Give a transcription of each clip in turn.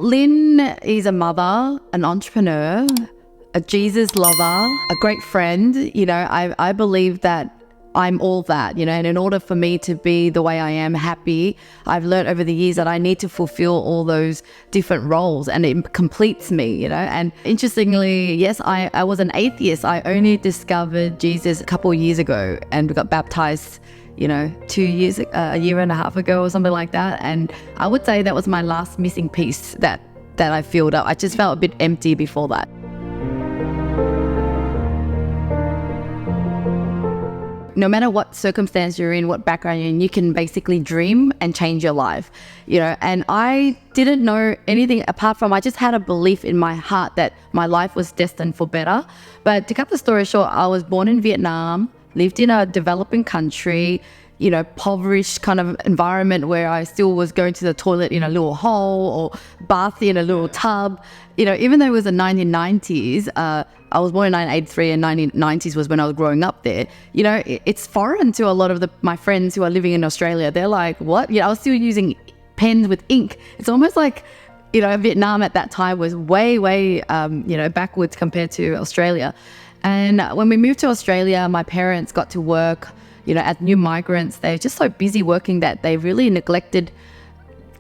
Lynn is a mother, an entrepreneur, a Jesus lover, a great friend. You know, I believe that I'm all that, you know, and in order for me to be the way I am, happy, I've learned over the years that I need to fulfill all those different roles, and it completes me, you know. And interestingly, yes, I was an atheist. I only discovered Jesus a couple of years ago and got baptized, you know, 2 years, a year and a half ago or something like that. And I would say that was my last missing piece that I filled up. I just felt a bit empty before that. No matter what circumstance you're in, what background you're in, you can basically dream and change your life, you know. And I didn't know anything apart from, I just had a belief in my heart that my life was destined for better. But to cut the story short, I was born in Vietnam, lived in a developing country, you know, impoverished kind of environment where I still was going to the toilet in a little hole or bath in a little tub. You know, even though it was the 1990s, I was born in 1983 and 1990s was when I was growing up there. You know, it's foreign to a lot of my friends who are living in Australia. They're like, what? You know, I was still using pens with ink. It's almost like, you know, Vietnam at that time was way, you know, backwards compared to Australia. And when we moved to Australia, my parents got to work, you know, as new migrants. They're just so busy working that they really neglected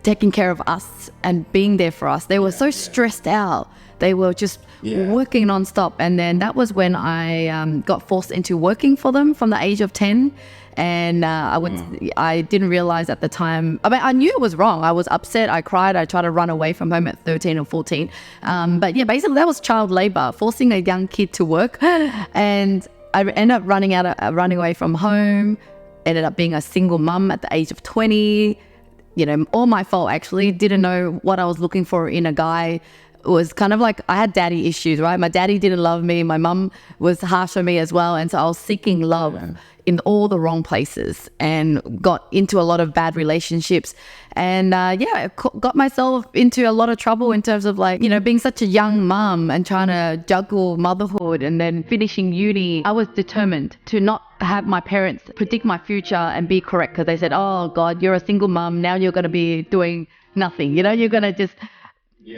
taking care of us and being there for us. They were so stressed out. They were just working nonstop. And then that was when I got forced into working for them from the age of 10. And I didn't realize at the time, I mean, I knew it was wrong. I was upset. I cried. I tried to run away from home at 13 or 14. But yeah, basically that was child labor, forcing a young kid to work. And I ended up running away from home, ended up being a single mum at the age of 20. You know, all my fault actually. Didn't know what I was looking for in a guy. It was kind of like I had daddy issues, right? My daddy didn't love me. My mum was harsh on me as well. And so I was seeking love in all the wrong places and got into a lot of bad relationships. And got myself into a lot of trouble in terms of, like, you know, being such a young mum and trying to juggle motherhood and then finishing uni. I was determined to not have my parents predict my future and be correct, because they said, oh God, you're a single mum. Now you're going to be doing nothing. You know, you're going to just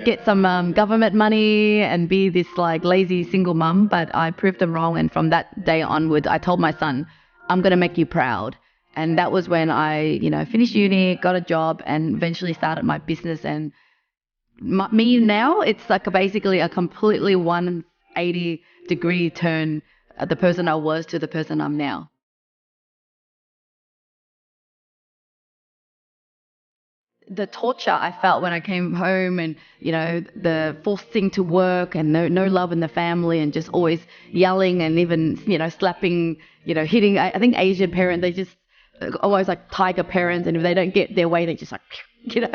get some government money and be this like lazy single mum. But I proved them wrong. And from that day onwards, I told my son, I'm going to make you proud. And that was when I, you know, finished uni, got a job, and eventually started my business. And me now, it's like basically a completely 180-degree turn, the person I was to the person I'm now. The torture I felt when I came home, and, you know, the forcing to work and no love in the family, and just always yelling and even, you know, slapping, you know, hitting. I think Asian parents, they just always like tiger parents, and if they don't get their way, they just like, you know.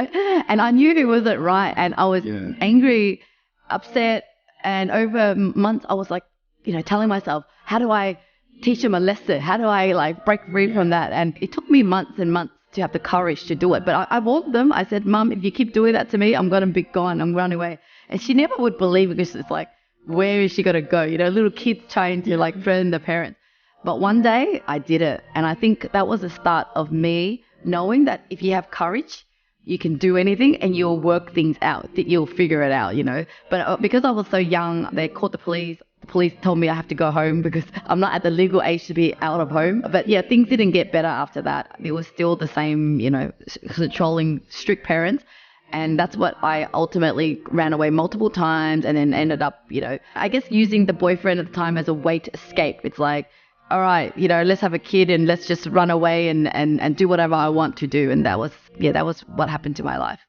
And I knew it wasn't right, and I was angry, upset, and over months I was like, you know, telling myself, how do I teach them a lesson? How do I like break free from that? And it took me months and months to have the courage to do it. But I warned them. I said, Mum, if you keep doing that to me, I'm going to be gone. I'm running away. And she never would believe it, because it's like, where is she going to go? You know, little kids trying to like threaten the parents. But one day I did it. And I think that was the start of me knowing that if you have courage, you can do anything and you'll work things out, that you'll figure it out, you know. But because I was so young, they called the police. The police told me I have to go home because I'm not at the legal age to be out of home. But yeah, things didn't get better after that. It was still the same, you know, controlling, strict parents. And that's what I ultimately ran away multiple times, and then ended up, you know, I guess using the boyfriend at the time as a way to escape. It's like, all right, you know, let's have a kid and let's just run away and do whatever I want to do. And that was what happened to my life.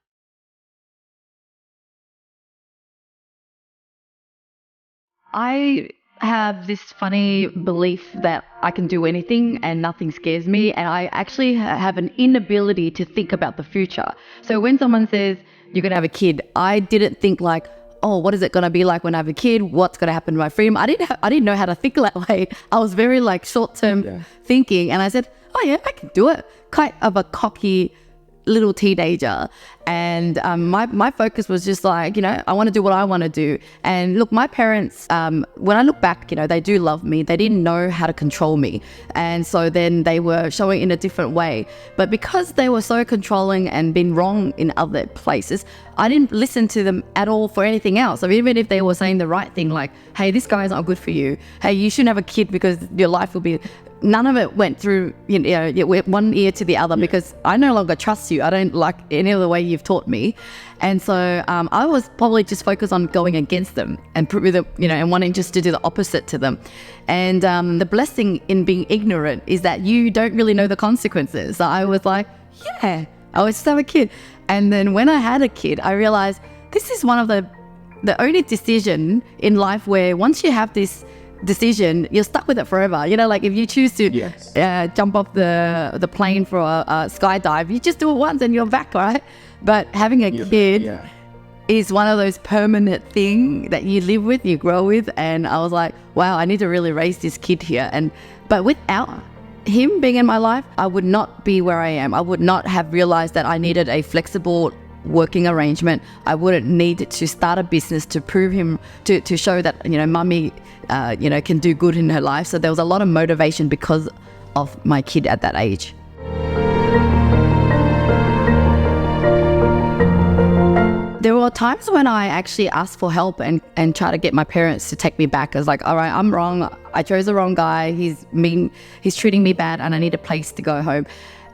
I have this funny belief that I can do anything and nothing scares me, and I actually have an inability to think about the future. So when someone says you're going to have a kid, I didn't think like, oh, what is it going to be like when I have a kid? What's going to happen to my freedom? I didn't know how to think that way. I was very like short-term thinking, and I said, oh yeah, I can do it. Quite of a cocky little teenager, and my focus was just like, I want to do what I want to do. And look, my parents, when I look back, they do love me. They didn't know how to control me, and so then they were showing in a different way. But because they were so controlling and been wrong in other places, I didn't listen to them at all for anything else. So even if they were saying the right thing, like, hey, this guy's not good for you, hey, you shouldn't have a kid because your life will be, none of it went through one ear to the other, because I no longer trust you. I don't like any of the way you've taught me. And so I was probably just focused on going against them and and wanting just to do the opposite to them. And the blessing in being ignorant is that you don't really know the consequences. So I was like, yeah, I was just have a kid. And then when I had a kid, I realized this is one of the only decision in life where once you have this decision, you're stuck with it forever. Like if you choose to jump off the plane for a skydive, you just do it once and you're back, right? But having a kid is one of those permanent thing that you live with, you grow with. And I was like, wow, I need to really raise this kid here. But without him being in my life, I would not be where I am. I would not have realized that I needed a flexible working arrangement. I wouldn't need to start a business to prove him, to show that, mummy, can do good in her life. So there was a lot of motivation because of my kid at that age. There were times when I actually asked for help and tried to get my parents to take me back. I was like, all right, I'm wrong. I chose the wrong guy. He's mean. He's treating me bad, and I need a place to go home.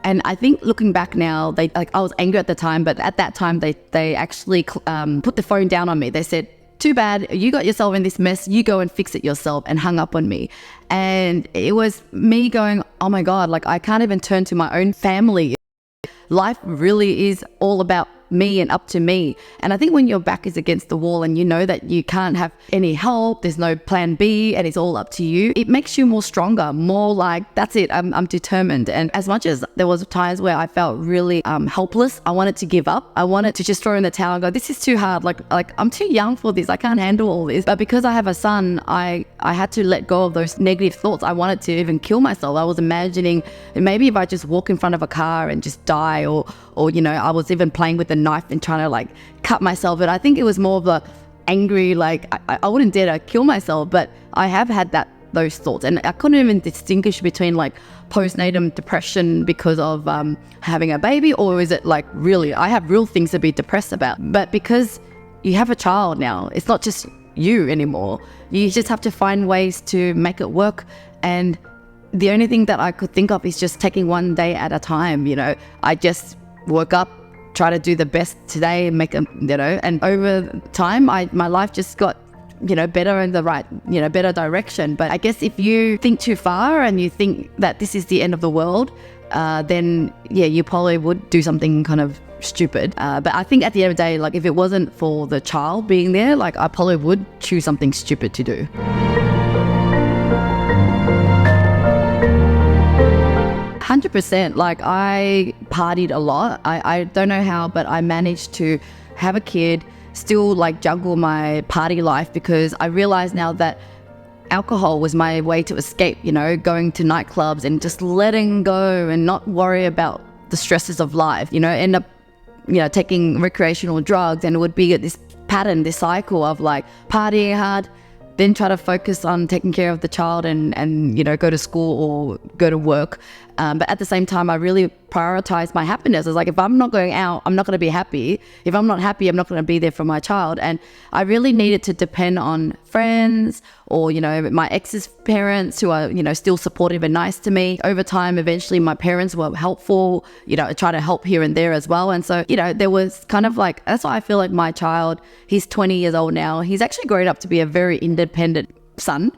And I think looking back now, I was angry at the time, but at that time they actually put the phone down on me. They said, too bad, you got yourself in this mess, you go and fix it yourself, and hung up on me. And it was me going, oh my God, like I can't even turn to my own family. Life really is all about me and up to me. And I think when your back is against the wall and you know that you can't have any help, there's no plan B, and it's all up to you, it makes you more stronger, more like, that's it, I'm determined. And as much as there was times where I felt really helpless, I wanted to give up. I wanted to just throw in the towel and go, this is too hard. Like I'm too young for this. I can't handle all this. But because I have a son, I had to let go of those negative thoughts. I wanted to even kill myself. I was imagining maybe if I just walk in front of a car and just die, or I was even playing with the knife and trying to like cut myself. But I think it was more of a angry, like I wouldn't dare to kill myself, but I have had those thoughts, and I couldn't even distinguish between like postnatal depression because of having a baby, or is it like really I have real things to be depressed about. But because you have a child now, it's not just you anymore. You just have to find ways to make it work. And the only thing that I could think of is just taking one day at a time. I just woke up, try to do the best today, and make and over time my life just got better in the right better direction. But I guess if you think too far and you think that this is the end of the world, then you probably would do something kind of stupid. But I think at the end of the day, like if it wasn't for the child being there, like I probably would choose something stupid to do. 100%. Like I partied a lot. I don't know how, but I managed to have a kid, still like juggle my party life, because I realized now that alcohol was my way to escape, going to nightclubs and just letting go and not worry about the stresses of life, end up, taking recreational drugs, and it would be this pattern, this cycle of like partying hard, then try to focus on taking care of the child and go to school or go to work. But at the same time, I really prioritize my happiness. It's like, if I'm not going out, I'm not going to be happy. If I'm not happy, I'm not going to be there for my child. And I really needed to depend on friends or, my ex's parents who are, still supportive and nice to me. Over time, eventually my parents were helpful, I try to help here and there as well. And so, there was kind of like, that's why I feel like my child, he's 20 years old now. He's actually grown up to be a very independent son.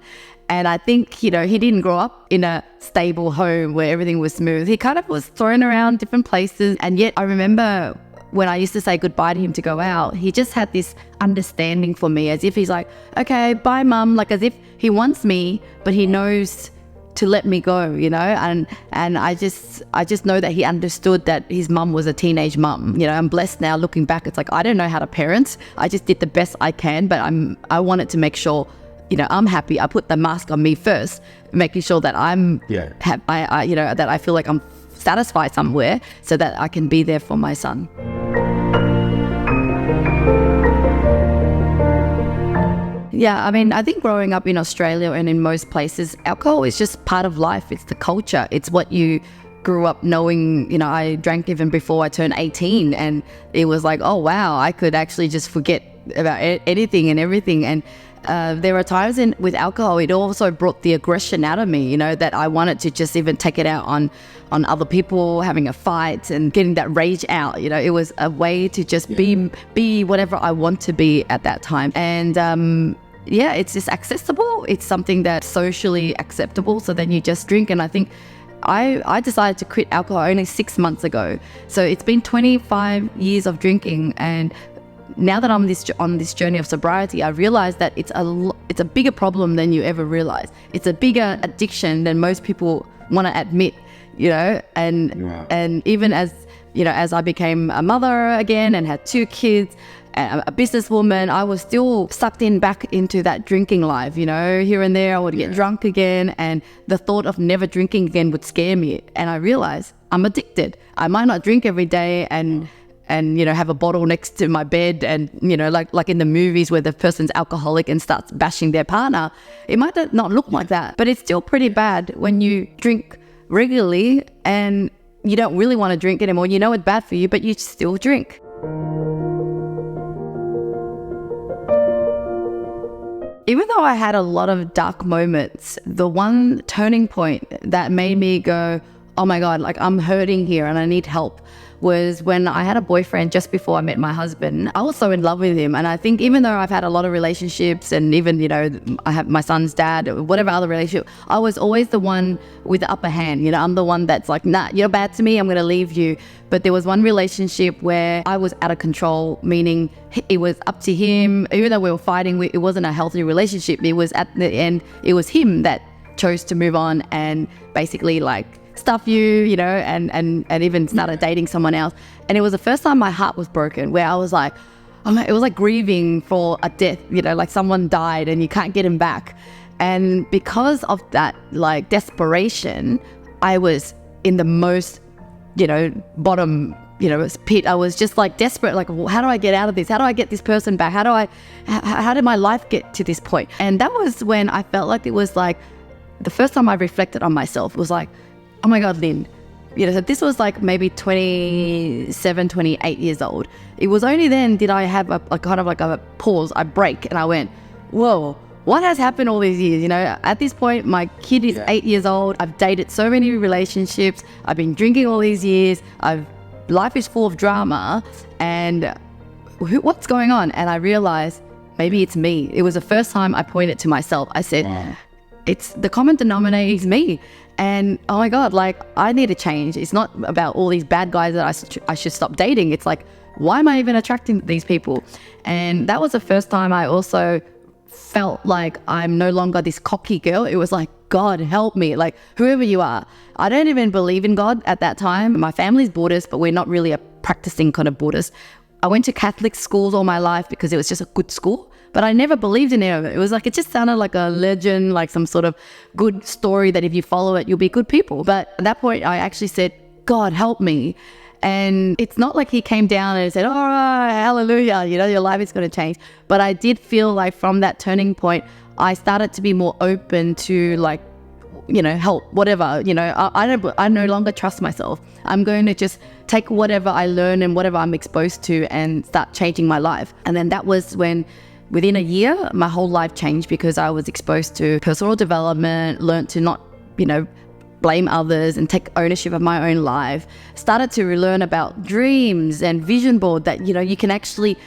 And I think, he didn't grow up in a stable home where everything was smooth. He kind of was thrown around different places. And yet I remember when I used to say goodbye to him to go out, he just had this understanding for me, as if he's like, okay, bye, mum. Like as if he wants me, but he knows to let me go, and I just know that he understood that his mum was a teenage mum. I'm blessed now looking back. It's like, I don't know how to parent. I just did the best I can, but I wanted to make sure I'm happy. I put the mask on me first, making sure that I'm happy, that I feel like I'm satisfy somewhere so that I can be there for my son. Yeah, I mean, I think growing up in Australia and in most places, alcohol is just part of life. It's the culture. It's what you grew up knowing. You know, I drank even before I turned 18, and it was like, oh, wow, I could actually just forget about anything and everything. And there are times with alcohol, it also brought the aggression out of me, you know, that I wanted to just even take it out on other people, having a fight and getting that rage out. You know, it was a way to just be whatever I want to be at that time. And yeah, it's just accessible. It's something that's socially acceptable. So then you just drink. And I think I decided to quit alcohol only 6 months ago. So it's been 25 years of drinking. And now that I'm on this journey of sobriety, I realize that it's a bigger problem than you ever realize. It's a bigger addiction than most people want to admit, you know, and even as, you know, as I became a mother again and had 2 kids, a businesswoman, I was still sucked back into that drinking life, you know, here and there I would get drunk again, and the thought of never drinking again would scare me. And I realized I'm addicted. I might not drink every day and you know, have a bottle next to my bed, and, you know, like in the movies where the person's alcoholic and starts bashing their partner. It might not look like that, but it's still pretty bad when you drink regularly and you don't really want to drink anymore. You know it's bad for you, but you still drink. Even though I had a lot of dark moments, the one turning point that made me go, oh my God, like I'm hurting here and I need help, was when I had a boyfriend just before I met my husband. I was so in love with him. And I think even though I've had a lot of relationships, and even, you know, I have my son's dad, whatever other relationship, I was always the one with the upper hand. You know, I'm the one that's like, nah, you're bad to me, I'm going to leave you. But there was one relationship where I was out of control, meaning it was up to him. Even though we were fighting, it wasn't a healthy relationship. It was at the end, it was him that chose to move on and basically like stuff you know, and even started dating someone else. And it was the first time my heart was broken, where I was like, it was like grieving for a death, you know, like someone died and you can't get him back. And because of that, like desperation, I was in the most, you know, bottom, you know, pit. I was just like desperate, like, how do I get out of this? How do I get this person back? How did my life get to this point? And that was when I felt like it was like the first time I reflected on myself. It was like, oh my God, Lynn, you know, so this was like maybe 27, 28 years old. It was only then did I have a kind of like a pause, a break, and I went, whoa, what has happened all these years? You know, at this point, my kid is 8 years old. I've dated so many relationships. I've been drinking all these years. Life is full of drama, and what's going on? And I realized maybe it's me. It was the first time I pointed to myself. I said, it's the common denominator is me. And oh my God, like I need to change. It's not about all these bad guys that I should stop dating. It's like, why am I even attracting these people? And that was the first time I also felt like I'm no longer this cocky girl. It was like, God help me, like whoever you are. I don't even believe in God at that time. My family's Buddhist, but we're not really a practicing kind of Buddhist. I went to Catholic schools all my life because it was just a good school. But I never believed in any of it. It was like, it just sounded like a legend, like some sort of good story that if you follow it, you'll be good people. But at that point, I actually said, God, help me. And it's not like he came down and said, all right, hallelujah, you know, your life is going to change. But I did feel like from that turning point, I started to be more open to like, you know, help, whatever, you know, I no longer trust myself. I'm going to just take whatever I learn and whatever I'm exposed to and start changing my life. And then that was when, within a year, my whole life changed because I was exposed to personal development, learned to not, you know, blame others and take ownership of my own life. Started to relearn about dreams and vision board, that, you know, you can actually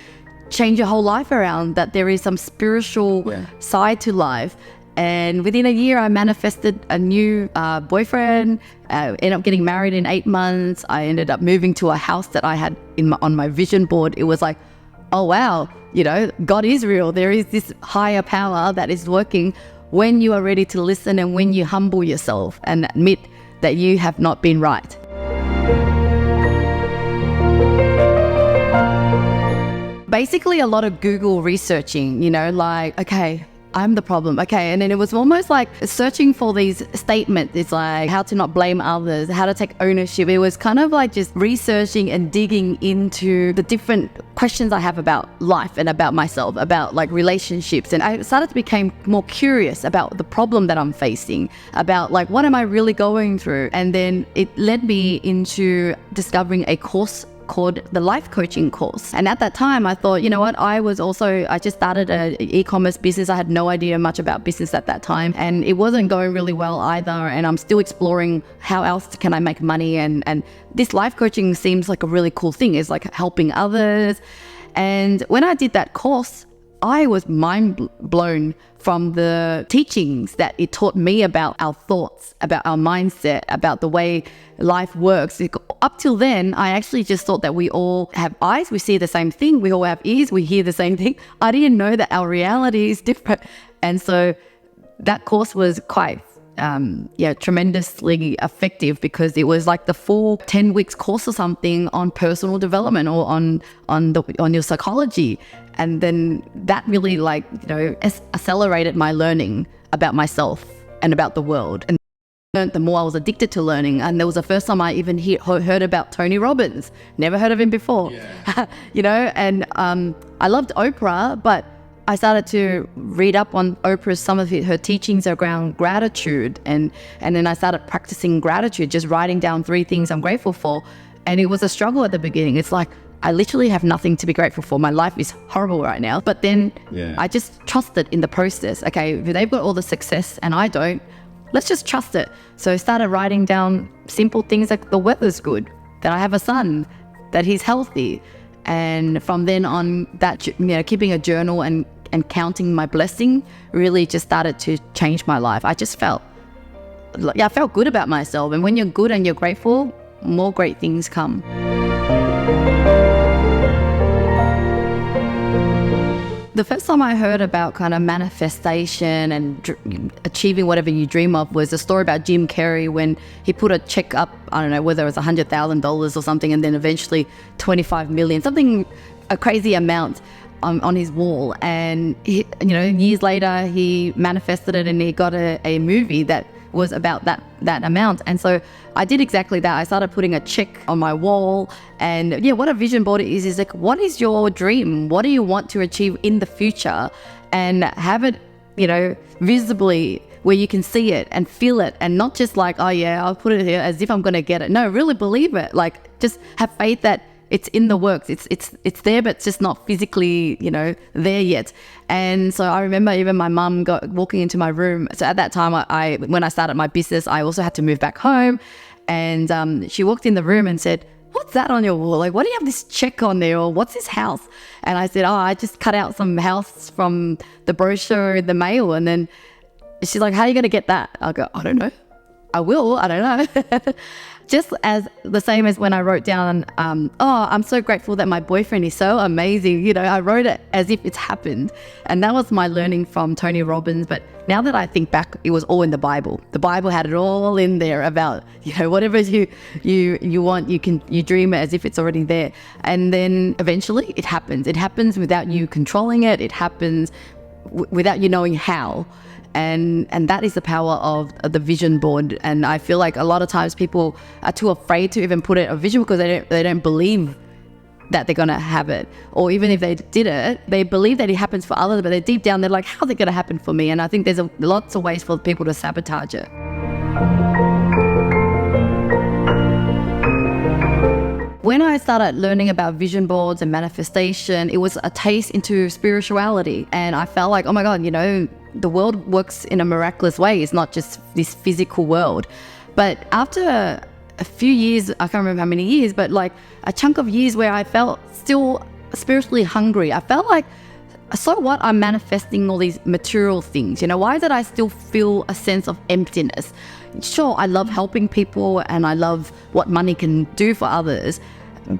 change your whole life around, that there is some spiritual side to life. And within a year, I manifested a new boyfriend, ended up getting married in 8 months. I ended up moving to a house that I had on my vision board. It was like, oh wow, you know, God is real. There is this higher power that is working when you are ready to listen and when you humble yourself and admit that you have not been right. Basically, a lot of Google researching, you know, like, okay, I'm the problem. Okay. And then it was almost like searching for these statements. It's like how to not blame others, how to take ownership. It was kind of like just researching and digging into the different questions I have about life and about myself, about like relationships. And I started to become more curious about the problem that I'm facing, about like, what am I really going through? And then it led me into discovering a course called the life coaching course. And at that time I thought, you know what, I just started an e-commerce business. I had no idea much about business at that time, and it wasn't going really well either, and I'm still exploring how else can I make money, and this life coaching seems like a really cool thing. It's like helping others. And when I did that course, I was mind blown from the teachings that it taught me about our thoughts, about our mindset, about the way life works. Up till then, I actually just thought that we all have eyes, we see the same thing. We all have ears, we hear the same thing. I didn't know that our reality is different. And so that course was quite tremendously effective, because it was like the full 10 weeks course or something on personal development or on your psychology. And then that really accelerated my learning about myself and about the world. And the more I was addicted to learning. And there was the first time I even heard about Tony Robbins. Never heard of him before. And I loved Oprah, but I started to read up on Oprah's, some of her teachings around gratitude. And then I started practicing gratitude, just writing down 3 things I'm grateful for. And it was a struggle at the beginning. It's like, I literally have nothing to be grateful for. My life is horrible right now. But then I just trusted in the process. Okay, if they've got all the success and I don't, let's just trust it. So I started writing down simple things like the weather's good, that I have a son, that he's healthy. And from then on, that, keeping a journal and counting my blessing really just started to change my life. I just felt good about myself. And when you're good and you're grateful, more great things come. The first time I heard about kind of manifestation and achieving whatever you dream of was a story about Jim Carrey, when he put a check up, I don't know whether it was $100,000 or something, and then eventually 25 million, something, a crazy amount on his wall. And years later he manifested it, and he got a movie that was about that amount. And so I did exactly that. I started putting a check on my wall. And what a vision board is like, what is your dream? What do you want to achieve in the future? And have it, visibly where you can see it and feel it, and not just like, oh yeah, I'll put it here as if I'm going to get it. No, really believe it. Like, just have faith that it's in the works. It's there, but it's just not physically, there yet. And so I remember even my mum walking into my room. So at that time, when I started my business, I also had to move back home. And she walked in the room and said, "What's that on your wall? Like, why do you have this check on there? Or what's this house?" And I said, "Oh, I just cut out some house from the brochure in the mail." And then she's like, "How are you going to get that?" I'll go, "I don't know. I will. I don't know." Just as the same as when I wrote down, I'm so grateful that my boyfriend is so amazing. I wrote it as if it's happened. And that was my learning from Tony Robbins. But now that I think back, it was all in the Bible. The Bible had it all in there about, whatever you want, you dream it as if it's already there. And then eventually it happens. It happens without you controlling it. It happens without you knowing how. And that is the power of the vision board. And I feel like a lot of times people are too afraid to even put it a vision, because they don't believe that they're going to have it. Or even if they did it, they believe that it happens for others, but deep down they're like, how's it going to happen for me? And I think there's lots of ways for people to sabotage it. When I started learning about vision boards and manifestation, it was a taste into spirituality. And I felt like, oh my God, the world works in a miraculous way. It's not just this physical world. But after a few years, I can't remember how many years, but like a chunk of years where I felt still spiritually hungry, I felt like, so what? I'm manifesting all these material things. Why did I still feel a sense of emptiness? Sure, I love helping people and I love what money can do for others,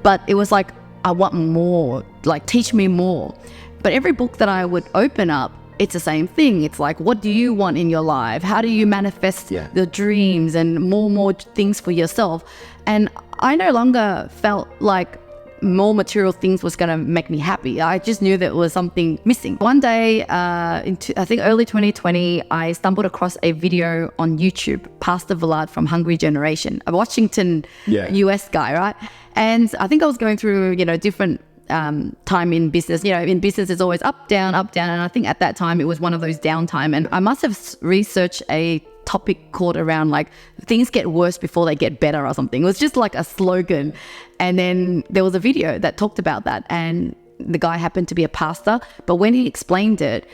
but it was like, I want more, like teach me more. But every book that I would open up, it's the same thing. It's like, what do you want in your life? How do you manifest the dreams and more things for yourself? And I no longer felt like more material things was going to make me happy. I just knew there was something missing. One day, I think early 2020, I stumbled across a video on YouTube, Pastor Vlad from Hungry Generation, a Washington, US guy, right? And I think I was going through, different time in business. In business, it's always up, down. And I think at that time, it was one of those downtime. And I must have researched a topic called around like things get worse before they get better or something. It was just like a slogan. And then there was a video that talked about that, and the guy happened to be a pastor, but when he explained it,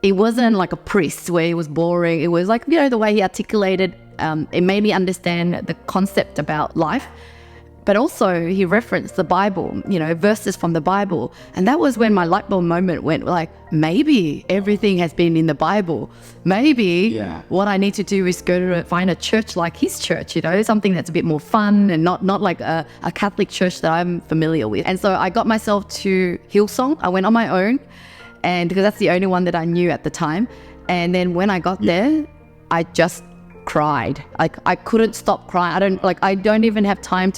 it wasn't like a priest where it was boring. It was like, the way he articulated, it made me understand the concept about life. But also he referenced the Bible, verses from the Bible. And that was when my light bulb moment went, like, maybe everything has been in the Bible. Maybe what I need to do is go to find a church like his church, something that's a bit more fun and not like a Catholic church that I'm familiar with. And so I got myself to Hillsong. I went on my own, and because that's the only one that I knew at the time. And then when I got there, I just cried. Like, I couldn't stop crying. I don't even have time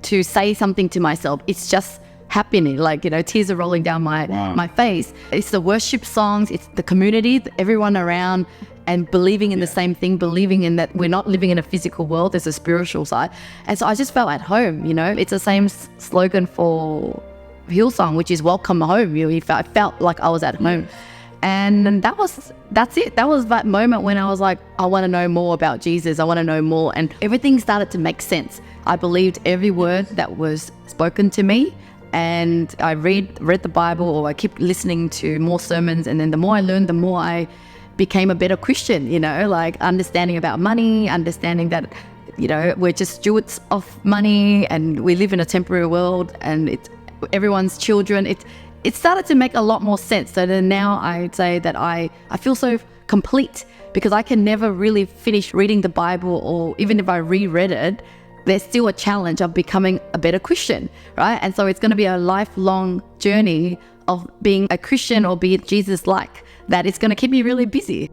to say something to myself. It's just happening, tears are rolling down my face. It's the worship songs, it's the community, everyone around, and believing in the same thing, believing in that we're not living in a physical world, there's a spiritual side. And so I just felt at home. It's the same slogan for Hillsong, which is welcome home. I felt like I was at home. And that's it. That was that moment when I was like, I want to know more about Jesus. I want to know more. And everything started to make sense. I believed every word that was spoken to me. And I read the Bible, or I kept listening to more sermons. And then the more I learned, the more I became a better Christian, like understanding about money, understanding that, we're just stewards of money and we live in a temporary world and it's everyone's children. It started to make a lot more sense. So then now I'd say that I feel so complete, because I can never really finish reading the Bible, or even if I reread it, there's still a challenge of becoming a better Christian, right? And so it's going to be a lifelong journey of being a Christian, or be Jesus-like, that it's going to keep me really busy.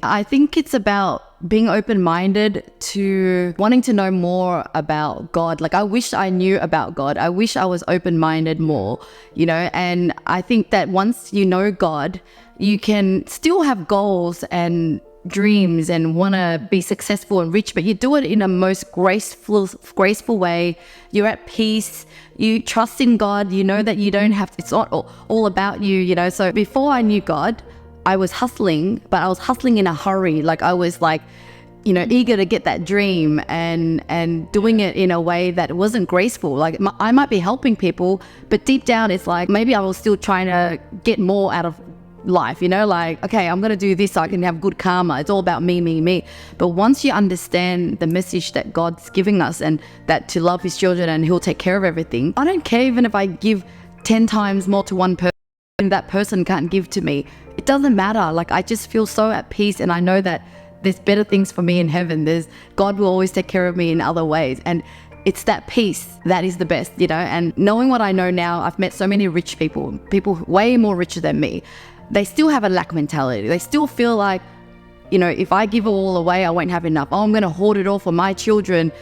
I think it's about being open-minded to wanting to know more about God. Like, I wish I knew about God. I wish I was open-minded more, and I think that once you know God, you can still have goals and dreams and want to be successful and rich, but you do it in a most graceful way. You're at peace. You trust in God. You know that you don't have to, it's not all about you, So before I knew God, I was hustling, but I was hustling in a hurry. Like, I was like, eager to get that dream and doing it in a way that wasn't graceful. Like, I might be helping people, but deep down it's like, maybe I was still trying to get more out of life, like, okay, I'm going to do this so I can have good karma. It's all about me. But once you understand the message that God's giving us, and that to love his children and he'll take care of everything, I don't care even if I give 10 times more to one person and that person can't give to me. It doesn't matter. Like, I just feel so at peace, and I know that there's better things for me in heaven. God will always take care of me in other ways. And it's that peace that is the best, and knowing what I know now, I've met so many rich people way more richer than me. They still have a lack mentality. They still feel like, if I give it all away, I won't have enough. Oh, I'm going to hoard it all for my children.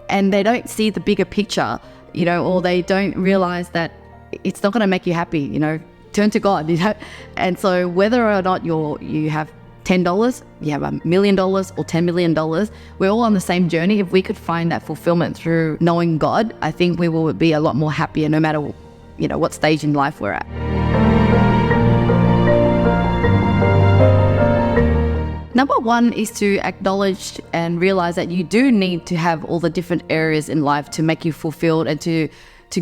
And they don't see the bigger picture, or they don't realize that it's not going to make you happy, turn to God, And so whether or not you have $10, you have $1 million or $10 million, we're all on the same journey. If we could find that fulfillment through knowing God, I think we will be a lot more happier, no matter, what stage in life we're at. Number one is to acknowledge and realize that you do need to have all the different areas in life to make you fulfilled, and to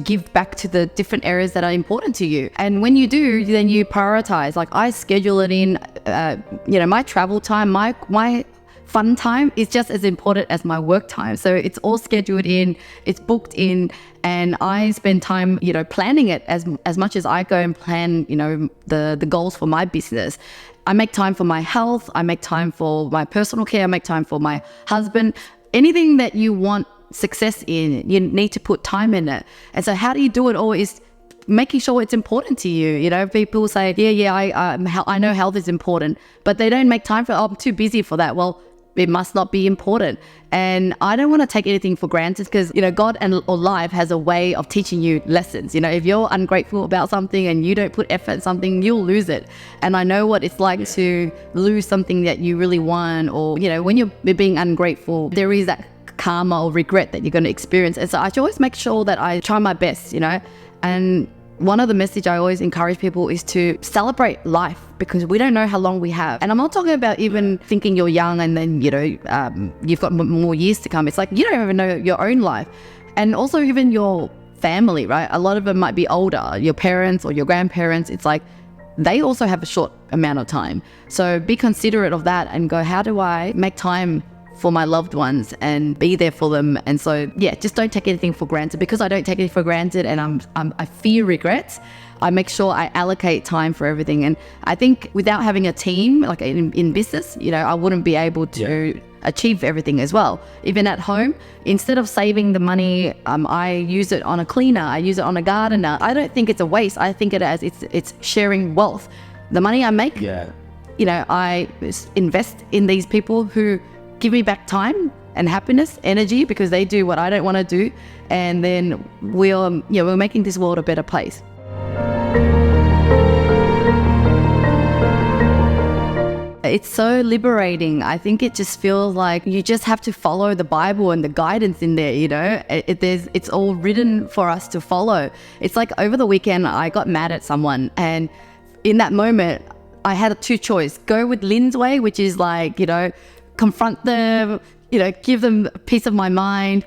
give back to the different areas that are important to you. And when you do, then you prioritize. Like, I schedule it in, my travel time, my fun time is just as important as my work time. So it's all scheduled in, it's booked in, and I spend time, planning it as much as I go and plan, the goals for my business. I make time for my health. I make time for my personal care. I make time for my husband. Anything that you want success in, you need to put time in it. And so how do you do it all is making sure it's important to you. People say, I know health is important, but they don't make time for, I'm too busy for that. Well, it must not be important. And I don't want to take anything for granted because, God or life has a way of teaching you lessons. If you're ungrateful about something and you don't put effort in something, you'll lose it. And I know what it's like to lose something that you really want, or, when you're being ungrateful, there is that karma or regret that you're going to experience. And so I always make sure that I try my best, and one of the message I always encourage people is to celebrate life, because we don't know how long we have. And I'm not talking about even thinking you're young and then, you've got more years to come. It's like you don't even know your own life. And also even your family, right? A lot of them might be older, your parents or your grandparents. It's like they also have a short amount of time. So be considerate of that and go, how do I make time for my loved ones and be there for them? And so, just don't take anything for granted. Because I don't take it for granted and I fear regrets, I make sure I allocate time for everything. And I think without having a team, like in business, I wouldn't be able to achieve everything as well. Even at home, instead of saving the money, I use it on a cleaner, I use it on a gardener. I don't think it's a waste. I think it as it's sharing wealth. The money I make, I invest in these people who give me back time and happiness, energy, because they do what I don't want to do. And then we're making this world a better place. It's so liberating. I think it just feels like you just have to follow the Bible and the guidance in there, It's all written for us to follow. It's like over the weekend, I got mad at someone, and in that moment, I had two choices. Go with Lynn's way, which is like, confront them, give them a piece of my mind,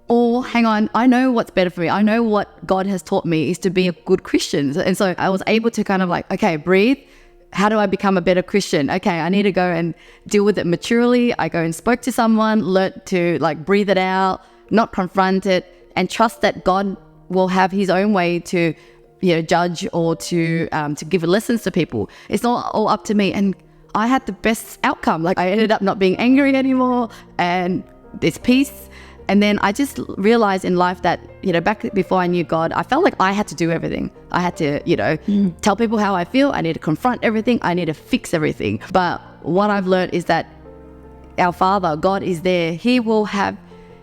or hang on, I know what's better for me. I know what God has taught me is to be a good Christian. And so I was able to kind of like, okay, breathe. How do I become a better Christian? Okay, I need to go and deal with it maturely. I go and spoke to someone, learned to like breathe it out, not confront it, and trust that God will have his own way to, judge or to give lessons to people. It's not all up to me. And I had the best outcome. Like I ended up not being angry anymore, and there's peace. And then I just realized in life that, back before I knew God, I felt like I had to do everything. I had to, tell people how I feel. I need to confront everything. I need to fix everything. But what I've learned is that our Father, God, is there. He will have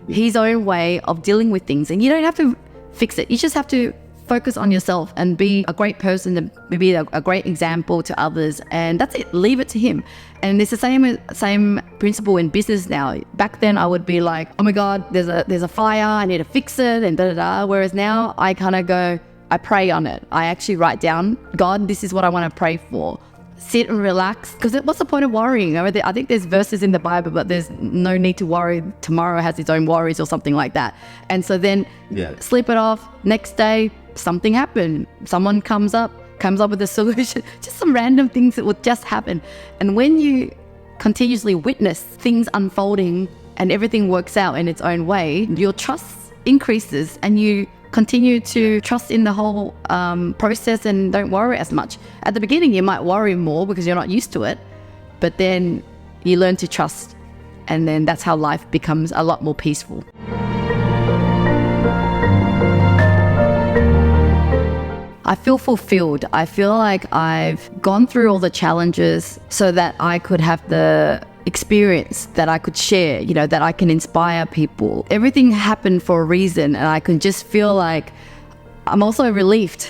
his own way of dealing with things. And you don't have to fix it. You just have to focus on yourself and be a great person, to be a great example to others, and that's it. Leave it to him. And it's the same principle in business now. Back then I would be like, oh my God, there's a fire, I need to fix it, and whereas now I kind of go, I pray on it. I actually write down, God, this is what I want to pray for. Sit and relax, because what's the point of worrying? I think there's verses in the Bible, but there's no need to worry. Tomorrow has its own worries or something like that. And so then sleep it off. Next day, something happened. Someone comes up with a solution. Just some random things that would just happen. And when you continuously witness things unfolding and everything works out in its own way, your trust increases and you continue to trust in the whole process and don't worry as much. At the beginning, you might worry more because you're not used to it, but then you learn to trust, and then that's how life becomes a lot more peaceful. I feel fulfilled. I feel like I've gone through all the challenges so that I could have the experience that I could share, that I can inspire people. Everything happened for a reason, and I can just feel like I'm also relieved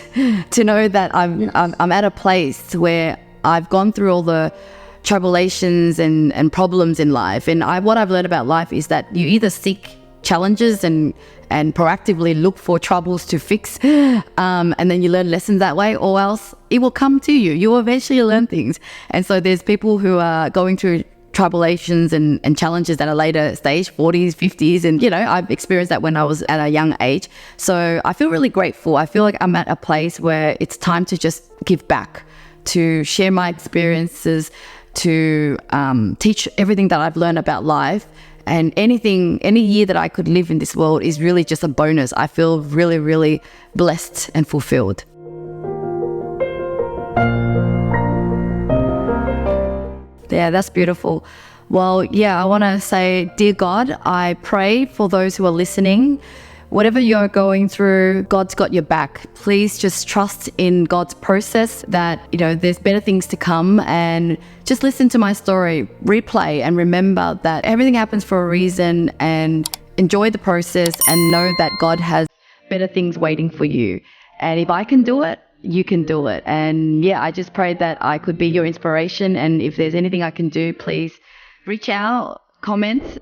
to know that I'm at a place where I've gone through all the tribulations and problems in life. And what I've learned about life is that you either seek challenges and proactively look for troubles to fix, and then you learn lessons that way, or else it will come to you. You will eventually learn things. And so there's people who are going through tribulations and challenges at a later stage, 40s, 50s, and I've experienced that when I was at a young age. So I feel really grateful. I feel like I'm at a place where it's time to just give back, to share my experiences, to teach everything that I've learned about life. And any year that I could live in this world is really just a bonus. I feel really, really blessed and fulfilled. Yeah, that's beautiful. Well, I want to say, dear God, I pray for those who are listening, whatever you're going through, God's got your back. Please just trust in God's process that, there's better things to come, and just listen to my story, replay, and remember that everything happens for a reason, and enjoy the process and know that God has better things waiting for you. And if I can do it, you can do it. And yeah, I just pray that I could be your inspiration. And if there's anything I can do, please reach out, comment,